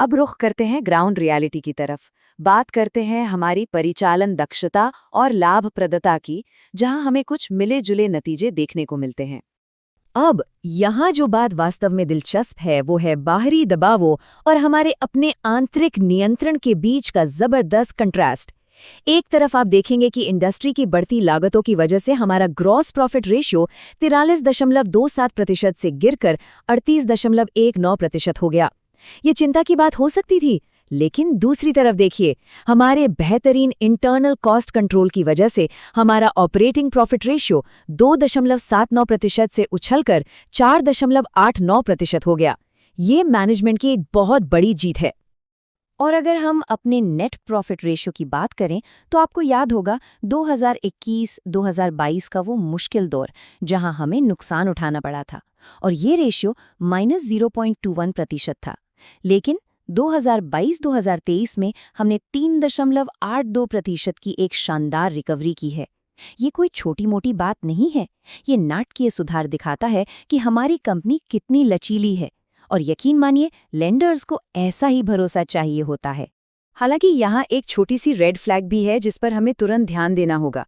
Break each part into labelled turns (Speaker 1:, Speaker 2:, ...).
Speaker 1: अब रुख करते हैं ग्राउंड रियलिटी की तरफ। बात करते हैं हमारी परिचालन दक्षता और लाभप्रदता की, जहां हमें कुछ मिले जुले नतीजे देखने को मिलते हैं।
Speaker 2: अब यहाँ जो बात वास्तव में दिलचस्प है वो है बाहरी दबावों और हमारे अपने आंतरिक नियंत्रण के बीच का जबरदस्त कंट्रास्ट। एक तरफ आप देखेंगे कि इंडस्ट्री की बढ़ती लागतों की वजह से हमारा ग्रॉस प्रॉफिट रेशियो 43.27% से गिरकर 38.19% हो गया। ये चिंता की बात हो सकती थी, लेकिन दूसरी तरफ देखिए, हमारे बेहतरीन इंटरनल कॉस्ट कंट्रोल की वजह से हमारा ऑपरेटिंग प्रॉफिट रेशियो 2.79% से उछलकर 4.89% हो गया। ये मैनेजमेंट की एक बहुत बड़ी जीत है।
Speaker 1: और अगर हम अपने नेट प्रॉफिट रेशियो की बात करें तो आपको याद होगा 2021-2022 का वो मुश्किल दौर, जहां हमें नुकसान उठाना पड़ा था, और ये रेशियो -0.21% था। लेकिन 2022-2023 में हमने 3.82% की एक शानदार रिकवरी की है। ये कोई छोटी मोटी बात नहीं है। ये नाटकीय सुधार दिखाता है कि हमारी कंपनी कितनी लचीली है, और यकीन मानिए लेंडर्स को ऐसा ही भरोसा चाहिए होता है। हालांकि यहाँ एक छोटी सी रेड फ्लैग भी है जिस पर हमें तुरंत ध्यान देना होगा।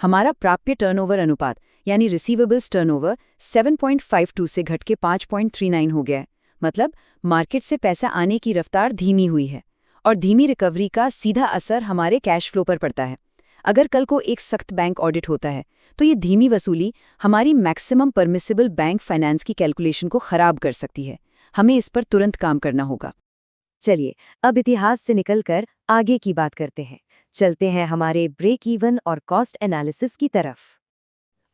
Speaker 1: हमारा प्राप्य टर्नओवर अनुपात यानी रिसीवेबल्स टर्नओवर 7.52 से घट के 5.39 हो गया है। मतलब मार्केट से पैसा आने की रफ्तार धीमी हुई है, और धीमी रिकवरी का सीधा असर हमारे कैश फ्लो पर पड़ता है। अगर कल को एक सख्त बैंक ऑडिट होता है तो ये धीमी वसूली हमारी मैक्सिमम परमिसिबल बैंक फाइनेंस की कैलकुलेशन को खराब कर सकती है। हमें इस पर तुरंत काम करना होगा।
Speaker 2: चलिए अब इतिहास से निकलकर आगे की बात करते हैं। चलते हैं हमारे ब्रेक इवन और कॉस्ट एनालिसिस की तरफ।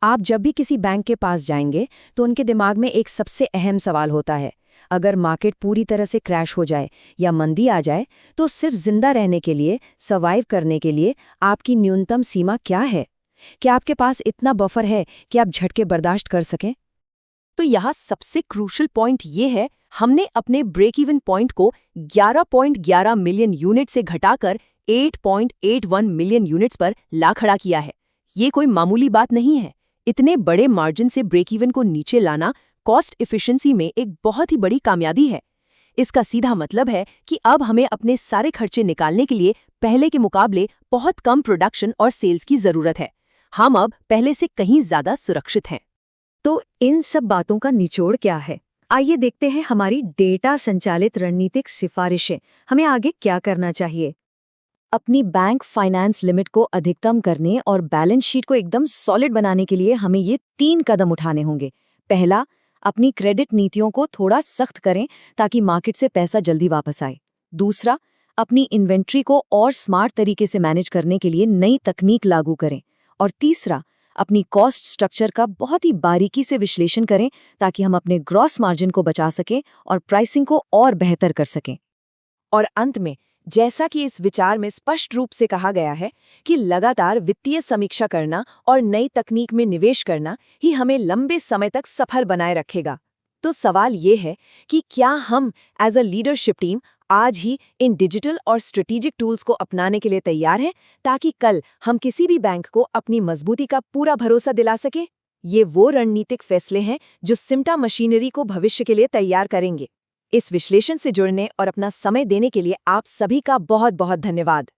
Speaker 2: आप जब भी किसी बैंक के पास जाएंगे तो उनके दिमाग में एक सबसे अहम सवाल होता है, अगर मार्केट पूरी तरह से क्रैश हो जाए या मंदी आ जाए तो सिर्फ जिंदा रहने के लिए, सर्वाइव करने के लिए आपकी न्यूनतम सीमा क्या है? क्या आपके पास इतना बफर है कि आप झटके बर्दाश्त कर सकें?
Speaker 3: तो यहाँ सबसे क्रूशल पॉइंट ये है, हमने अपने ब्रेक इवन पॉइंट को 11.11 मिलियन यूनिट से घटाकर 8.81 मिलियन यूनिट्स पर ला खड़ा किया है। ये कोई मामूली बात नहीं है। इतने बड़े मार्जिन से ब्रेक इवन को नीचे लाना कॉस्ट इफिशिएंसी में एक बहुत ही बड़ी कामयाबी है। इसका सीधा मतलब है कि अब हमें अपने सारे खर्चे निकालने के लिए पहले के मुकाबले बहुत कम प्रोडक्शन और सेल्स की जरूरत है। हम अब पहले से कहीं ज्यादा सुरक्षित हैं।
Speaker 2: तो इन सब बातों का निचोड़ क्या है? आइए देखते हैं हमारी डेटा संचालित रणनीतिक सिफारिशें। हमें आगे क्या करना चाहिए? अपनी बैंक फाइनेंस लिमिट को अधिकतम करने और बैलेंस शीट को एकदम सॉलिड बनाने के लिए हमें ये 3 कदम उठाने होंगे। पहला, अपनी क्रेडिट नीतियों को थोड़ा सख्त करें ताकि मार्केट से पैसा जल्दी वापस आए। दूसरा, अपनी इन्वेंट्री को और स्मार्ट तरीके से मैनेज करने के लिए नई तकनीक लागू करें। और तीसरा, अपनी कॉस्ट स्ट्रक्चर का बहुत ही बारीकी से विश्लेषण करें ताकि हम अपने ग्रॉस मार्जिन को बचा सकें और प्राइसिंग को और बेहतर कर सकें।
Speaker 3: और अंत में, जैसा कि इस विचार में स्पष्ट रूप से कहा गया है कि लगातार वित्तीय समीक्षा करना और नई तकनीक में निवेश करना ही हमें लंबे समय तक सफल बनाए रखेगा। तो सवाल ये है कि क्या हम एज अ लीडरशिप टीम आज ही इन डिजिटल और स्ट्रेटेजिक टूल्स को अपनाने के लिए तैयार हैं ताकि कल हम किसी भी बैंक को अपनी मजबूती का पूरा भरोसा दिला सके। ये वो रणनीतिक फैसले हैं जो सिम्टा मशीनरी को भविष्य के लिए तैयार करेंगे। इस विश्लेषण से जुड़ने और अपना समय देने के लिए आप सभी का बहुत बहुत धन्यवाद।